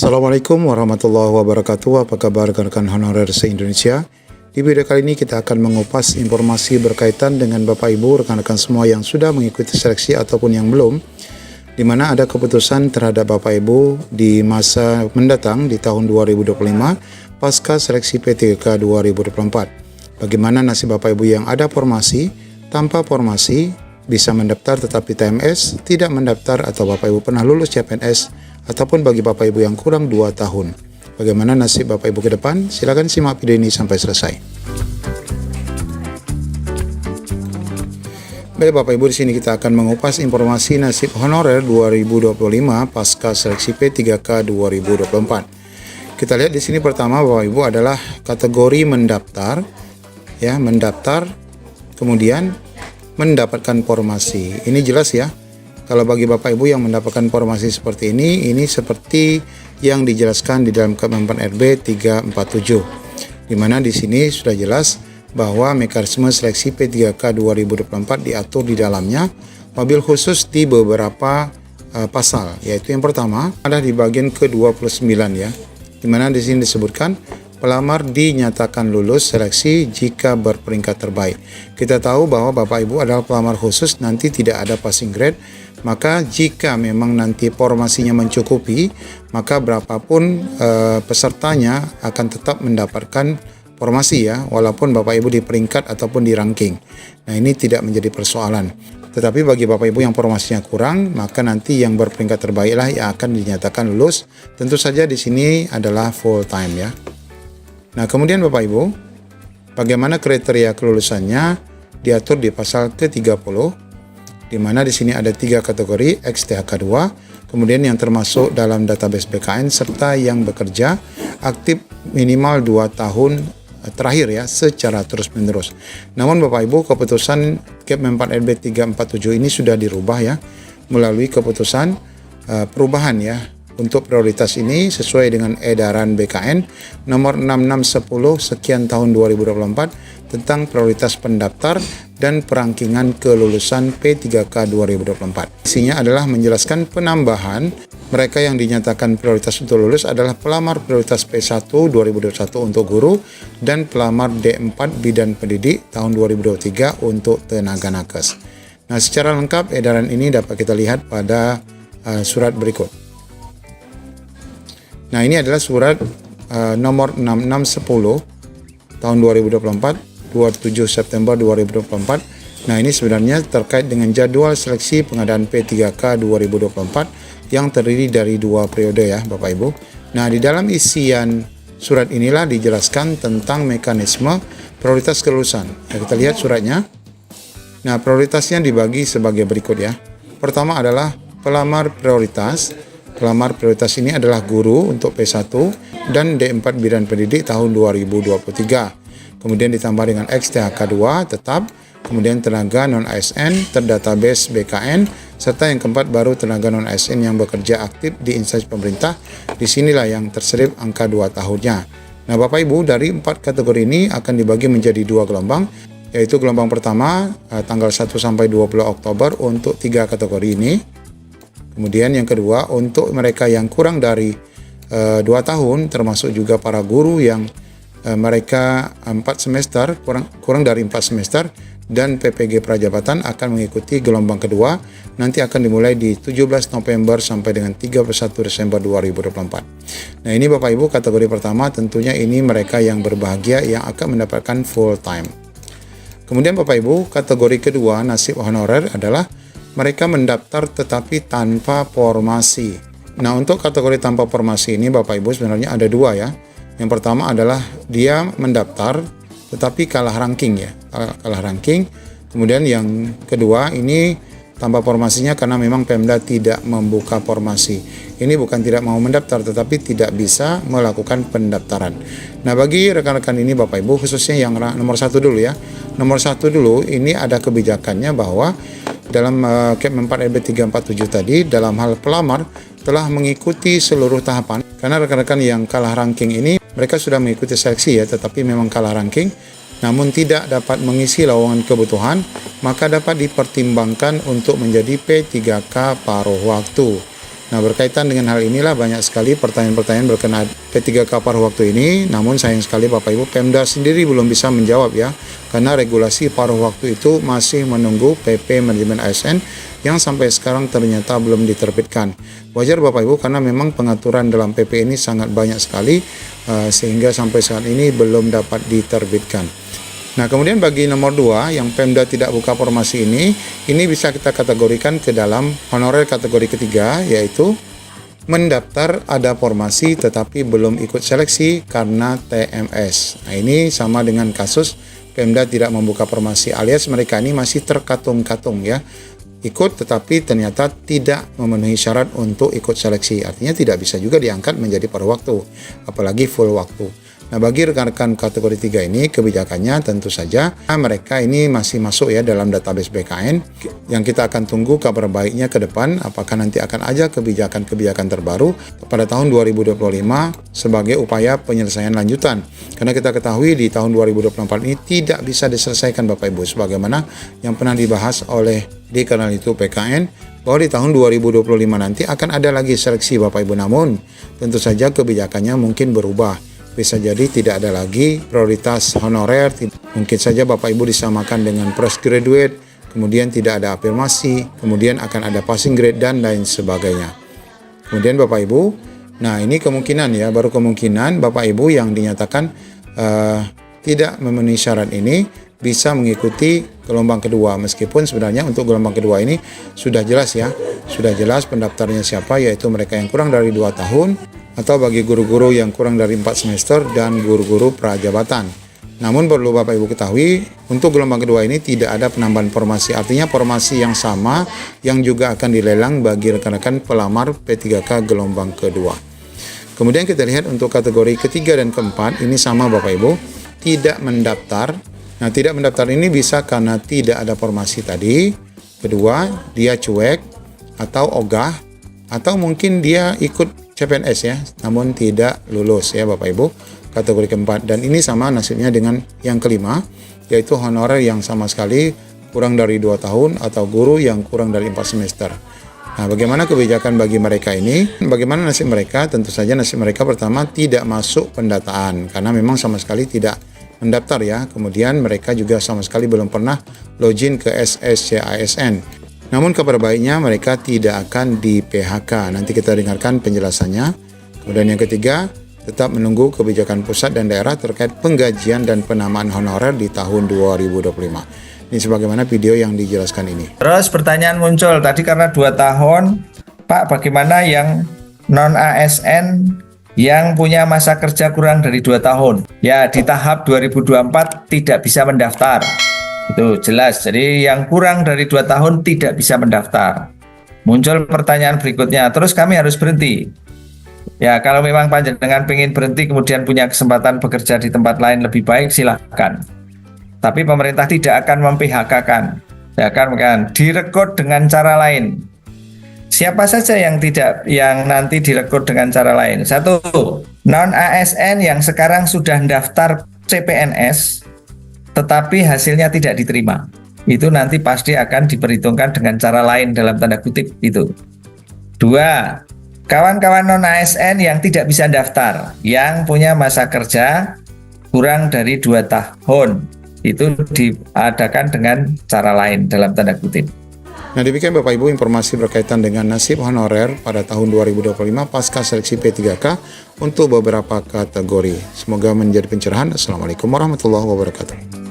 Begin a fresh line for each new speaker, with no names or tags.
Assalamualaikum warahmatullahi wabarakatuh. Apa kabar rekan-rekan honorer se-Indonesia? Di video kali ini kita akan mengupas informasi berkaitan dengan Bapak Ibu rekan-rekan semua yang sudah mengikuti seleksi ataupun yang belum, di mana ada keputusan terhadap Bapak Ibu di masa mendatang di tahun 2025 pasca seleksi P3K 2024. Bagaimana nasib Bapak Ibu yang ada formasi, tanpa formasi, bisa mendaftar tetapi TMS, tidak mendaftar, atau Bapak Ibu pernah lulus CPNS, ataupun bagi Bapak Ibu yang kurang 2 tahun. Bagaimana nasib Bapak Ibu ke depan? Silakan simak video ini sampai selesai. Baik Bapak Ibu, di sini kita akan mengupas informasi nasib honorer 2025 pasca seleksi P3K 2024. Kita lihat di sini pertama Bapak Ibu adalah kategori mendaftar, ya, mendaftar, kemudian mendapatkan formasi. Ini jelas ya. Kalau bagi Bapak Ibu yang mendapatkan formasi seperti ini seperti yang dijelaskan di dalam Kemenpan RB 347. Di mana di sini sudah jelas bahwa mekanisme seleksi P3K 2024 diatur di dalamnya, wabil khusus di beberapa pasal, yaitu yang pertama ada di bagian ke-29 ya. Di mana di sini disebutkan pelamar dinyatakan lulus seleksi jika berperingkat terbaik. Kita tahu bahwa Bapak Ibu adalah pelamar khusus, nanti tidak ada passing grade. Maka jika memang nanti formasinya mencukupi, maka berapapun pesertanya akan tetap mendapatkan formasi ya, walaupun Bapak Ibu di peringkat ataupun di ranking. Nah, ini tidak menjadi persoalan. Tetapi bagi Bapak Ibu yang formasinya kurang, maka nanti yang berperingkat terbaiklah yang akan dinyatakan lulus. Tentu saja di sini adalah full time ya. Nah, kemudian Bapak Ibu, bagaimana kriteria kelulusannya diatur di pasal ke-30, di mana di sini ada 3 kategori XTHK 2, kemudian yang termasuk dalam database BKN, serta yang bekerja aktif minimal 2 tahun terakhir ya, secara terus-menerus. Namun Bapak Ibu, keputusan Kemenpan RB 347 ini sudah dirubah ya, melalui keputusan perubahan ya. Untuk prioritas ini sesuai dengan edaran BKN nomor 6610 sekian tahun 2024 tentang prioritas pendaftar dan perangkingan kelulusan P3K 2024. Isinya adalah menjelaskan penambahan mereka yang dinyatakan prioritas untuk lulus adalah pelamar prioritas P1 2021 untuk guru dan pelamar D4 bidan pendidik tahun 2023 untuk tenaga nakes. Nah, secara lengkap edaran ini dapat kita lihat pada surat berikut. Nah, ini adalah surat nomor 6610 tahun 2024, 27 September 2024. Nah, ini sebenarnya terkait dengan jadwal seleksi pengadaan P3K 2024 yang terdiri dari 2 periode ya Bapak Ibu. Nah, di dalam isian surat inilah dijelaskan tentang mekanisme prioritas kelulusan. Nah, kita lihat suratnya. Nah, prioritasnya dibagi sebagai berikut ya. Pertama adalah pelamar prioritas. Pelamar prioritas ini adalah guru untuk P1 dan D4 bidan pendidik tahun 2023. Kemudian ditambah dengan XTHK 2 tetap, kemudian tenaga non-ASN terdatabase BKN, serta yang keempat baru tenaga non-ASN yang bekerja aktif di instansi pemerintah. Disinilah yang terselip angka 2 tahunnya. Nah Bapak Ibu, dari 4 kategori ini akan dibagi menjadi 2 gelombang, yaitu gelombang pertama tanggal 1 sampai 20 Oktober untuk 3 kategori ini. Kemudian yang kedua untuk mereka yang kurang dari 2 tahun, termasuk juga para guru yang mereka 4 semester, kurang dari 4 semester, dan PPG Prajabatan akan mengikuti gelombang kedua, nanti akan dimulai di 17 November sampai dengan 31 Desember 2024. Nah, ini Bapak Ibu kategori pertama, tentunya ini mereka yang berbahagia yang akan mendapatkan full time. Kemudian Bapak Ibu, kategori kedua nasib honorer adalah mereka mendaftar tetapi tanpa formasi. Nah, untuk kategori tanpa formasi ini Bapak Ibu sebenarnya ada 2 ya. Yang pertama adalah dia mendaftar tetapi kalah ranking ya, kalah ranking. Kemudian yang kedua ini tanpa formasinya karena memang Pemda tidak membuka formasi. Ini bukan tidak mau mendaftar tetapi tidak bisa melakukan pendaftaran. Nah, bagi rekan-rekan ini Bapak Ibu, khususnya yang nomor 1 dulu ya. Nomor 1 dulu ini ada kebijakannya bahwa dalam Kemenpan RB 347 tadi, dalam hal pelamar telah mengikuti seluruh tahapan. Karena rekan-rekan yang kalah ranking ini mereka sudah mengikuti seleksi ya, tetapi memang kalah ranking, namun tidak dapat mengisi lowongan kebutuhan, maka dapat dipertimbangkan untuk menjadi P3K paruh waktu. Nah, berkaitan dengan hal inilah banyak sekali pertanyaan-pertanyaan berkenaan P3K paruh waktu ini. Namun sayang sekali Bapak Ibu, Pemda sendiri belum bisa menjawab ya, karena regulasi paruh waktu itu masih menunggu PP Manajemen ASN yang sampai sekarang ternyata belum diterbitkan. Wajar Bapak Ibu, karena memang pengaturan dalam PP ini sangat banyak sekali, sehingga sampai saat ini belum dapat diterbitkan. Nah, kemudian bagi nomor 2 yang Pemda tidak buka formasi ini bisa kita kategorikan ke dalam honorer kategori ketiga, yaitu mendaftar ada formasi tetapi belum ikut seleksi karena TMS. Nah, ini sama dengan kasus Pemda tidak membuka formasi, alias mereka ini masih terkatung-katung ya. Ikut tetapi ternyata tidak memenuhi syarat untuk ikut seleksi. Artinya tidak bisa juga diangkat menjadi paruh waktu, apalagi full waktu. Nah, bagi rekan-rekan kategori 3 ini kebijakannya tentu saja mereka ini masih masuk ya dalam database BKN, yang kita akan tunggu kabar baiknya ke depan, apakah nanti akan ada kebijakan-kebijakan terbaru pada tahun 2025 sebagai upaya penyelesaian lanjutan. Karena kita ketahui di tahun 2024 ini tidak bisa diselesaikan Bapak Ibu, sebagaimana yang pernah dibahas oleh di kanal itu PKN, bahwa di tahun 2025 nanti akan ada lagi seleksi Bapak Ibu. Namun tentu saja kebijakannya mungkin berubah. Bisa jadi tidak ada lagi prioritas honorer, mungkin saja Bapak Ibu disamakan dengan fresh graduate, kemudian tidak ada afirmasi, kemudian akan ada passing grade dan lain sebagainya. Kemudian Bapak Ibu, nah ini kemungkinan ya, baru kemungkinan Bapak Ibu yang dinyatakan tidak memenuhi syarat ini bisa mengikuti gelombang kedua, meskipun sebenarnya untuk gelombang kedua ini sudah jelas ya, sudah jelas pendaftarnya siapa, yaitu mereka yang kurang dari 2 tahun, atau bagi guru-guru yang kurang dari 4 semester dan guru-guru prajabatan. Namun perlu Bapak Ibu ketahui, untuk gelombang kedua ini tidak ada penambahan formasi, artinya formasi yang sama yang juga akan dilelang bagi rekan-rekan pelamar P3K gelombang kedua. Kemudian kita lihat untuk kategori ketiga dan keempat, ini sama Bapak Ibu, tidak mendaftar. Nah, tidak mendaftar ini bisa karena tidak ada formasi tadi, kedua dia cuek atau ogah, atau mungkin dia ikut CPNS ya, namun tidak lulus ya Bapak Ibu, kategori keempat. Dan ini sama nasibnya dengan yang kelima, yaitu honorer yang sama sekali kurang dari 2 tahun atau guru yang kurang dari 4 semester. Nah, bagaimana kebijakan bagi mereka ini? Bagaimana nasib mereka? Tentu saja nasib mereka pertama tidak masuk pendataan, karena memang sama sekali tidak mendaftar ya. Kemudian mereka juga sama sekali belum pernah login ke SSCASN. Namun kabar baiknya mereka tidak akan di PHK. Nanti kita dengarkan penjelasannya. Kemudian yang ketiga, tetap menunggu kebijakan pusat dan daerah terkait penggajian dan penamaan honorer di tahun 2025. Ini sebagaimana video yang dijelaskan ini.
Terus pertanyaan muncul tadi karena 2 tahun, Pak, bagaimana yang non ASN yang punya masa kerja kurang dari 2 tahun? Ya, di tahap 2024 tidak bisa mendaftar. Itu jelas, jadi yang kurang dari 2 tahun tidak bisa mendaftar. Muncul pertanyaan berikutnya, terus kami harus berhenti? Ya, kalau memang panjenengan pengen berhenti kemudian punya kesempatan bekerja di tempat lain lebih baik, silahkan. Tapi pemerintah tidak akan mem-PHK-kan, ya kan, direkrut dengan cara lain. Siapa saja yang nanti direkrut dengan cara lain? 1, non ASN yang sekarang sudah daftar CPNS tetapi hasilnya tidak diterima, itu nanti pasti akan diperhitungkan dengan cara lain dalam tanda kutip itu. 2, kawan-kawan non ASN yang tidak bisa daftar, yang punya masa kerja kurang dari 2 tahun, itu diadakan dengan cara lain dalam tanda kutip.
Nah, demikian Bapak Ibu informasi berkaitan dengan nasib honorer pada tahun 2025 pasca seleksi P3K untuk beberapa kategori. Semoga menjadi pencerahan. Assalamualaikum warahmatullahi wabarakatuh.